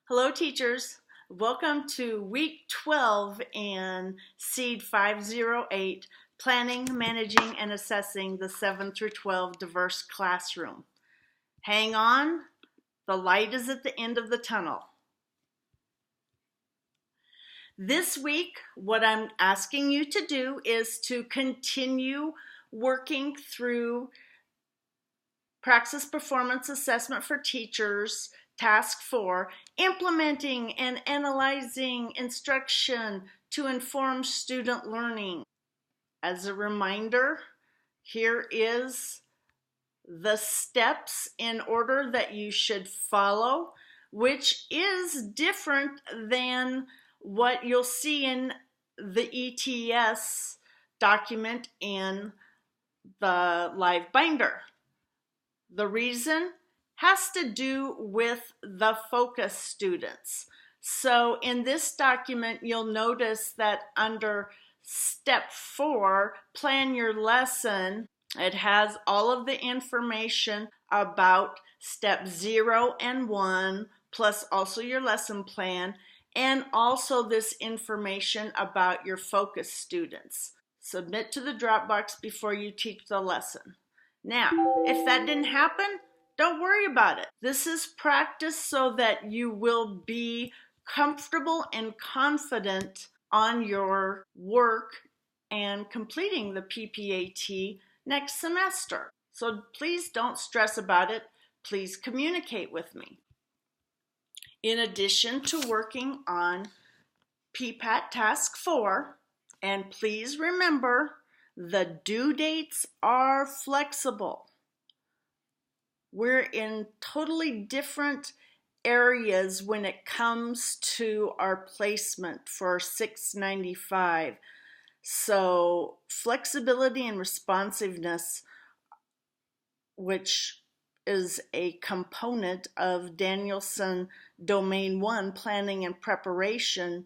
Hello teachers, welcome to week 12 in Seed 508, Planning, Managing, and Assessing the 7 through 12 Diverse Classroom. Hang on, the light is at the end of the tunnel. This week, what I'm asking you to do is to continue working through Praxis Performance Assessment for Teachers, Task 4, implementing and analyzing instruction to inform student learning. As a reminder, here is the steps in order that you should follow, which is different than what you'll see in the ETS document in the live binder. The reason has to do with the focus students. So in this document, you'll notice that under step 4, plan your lesson, it has all of the information about step 0 and 1, plus also your lesson plan, and also this information about your focus students. Submit to the Dropbox before you teach the lesson. Now, if that didn't happen, don't worry about it. This is practice so that you will be comfortable and confident on your work and completing the PPAT next semester. So please don't stress about it. Please communicate with me. In addition to working on PPAT Task 4, and please remember, the due dates are flexible. We're in totally different areas when it comes to our placement for 695. So flexibility and responsiveness, which is a component of Danielson Domain 1, Planning and Preparation,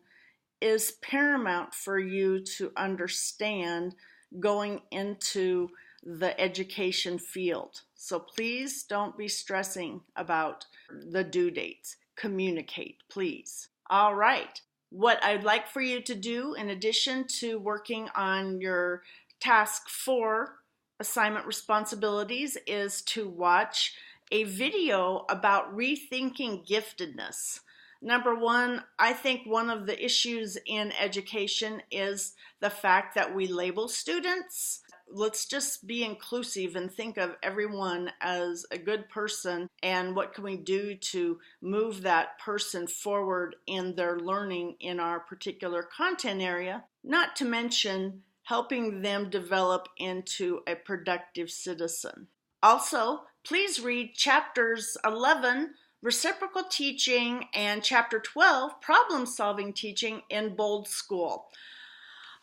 is paramount for you to understand going into the education field. So please don't be stressing about the due dates. Communicate, please. All right. What I'd like for you to do, in addition to working on your task 4 assignment responsibilities, is to watch a video about rethinking giftedness. Number one, I think one of the issues in education is the fact that we label students. Let's just be inclusive and think of everyone as a good person, and what can we do to move that person forward in their learning in our particular content area, not to mention helping them develop into a productive citizen. Also, please read chapters 11, Reciprocal Teaching, and Chapter 12, Problem Solving Teaching in Bold School.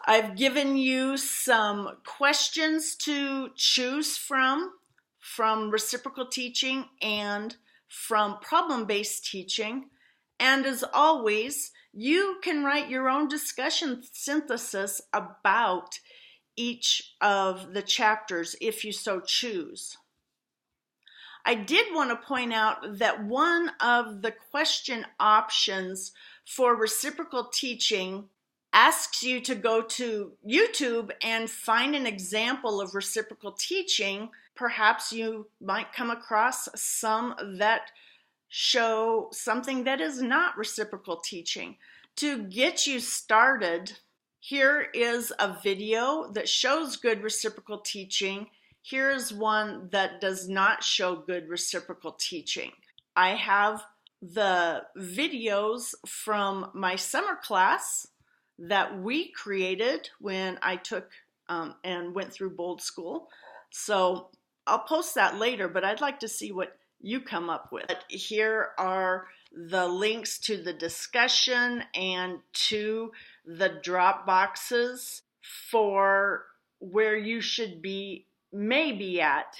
I've given you some questions to choose from reciprocal teaching and from problem-based teaching. And as always, you can write your own discussion synthesis about each of the chapters if you so choose. I did want to point out that one of the question options for reciprocal teaching asks you to go to YouTube and find an example of reciprocal teaching. Perhaps you might come across some that show something that is not reciprocal teaching. To get you started, here is a video that shows good reciprocal teaching. Here's one that does not show good reciprocal teaching. I have the videos from my summer class that we created when I took and went through Bold School. So I'll post that later, but I'd like to see what you come up with. Here are the links to the discussion and to the drop boxes for where you should be, maybe at,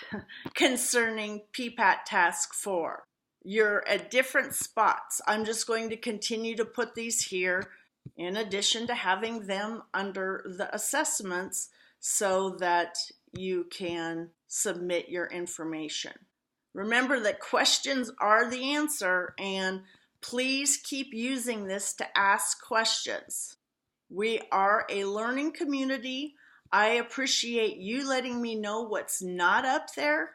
concerning PPAT Task 4. You're at different spots. I'm just going to continue to put these here in addition to having them under the assessments so that you can submit your information. Remember that questions are the answer, and Please keep using this to ask questions. We are a learning community. I appreciate you letting me know what's not up there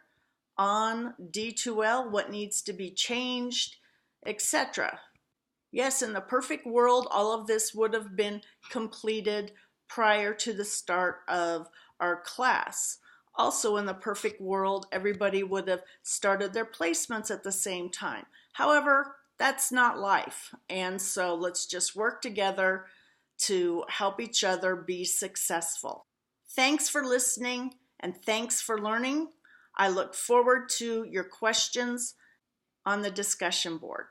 on D2L, what needs to be changed, etc. Yes, in the perfect world, all of this would have been completed prior to the start of our class. Also, in the perfect world, everybody would have started their placements at the same time. However, that's not life. And so let's just work together to help each other be successful. Thanks for listening and thanks for learning. I look forward to your questions on the discussion board.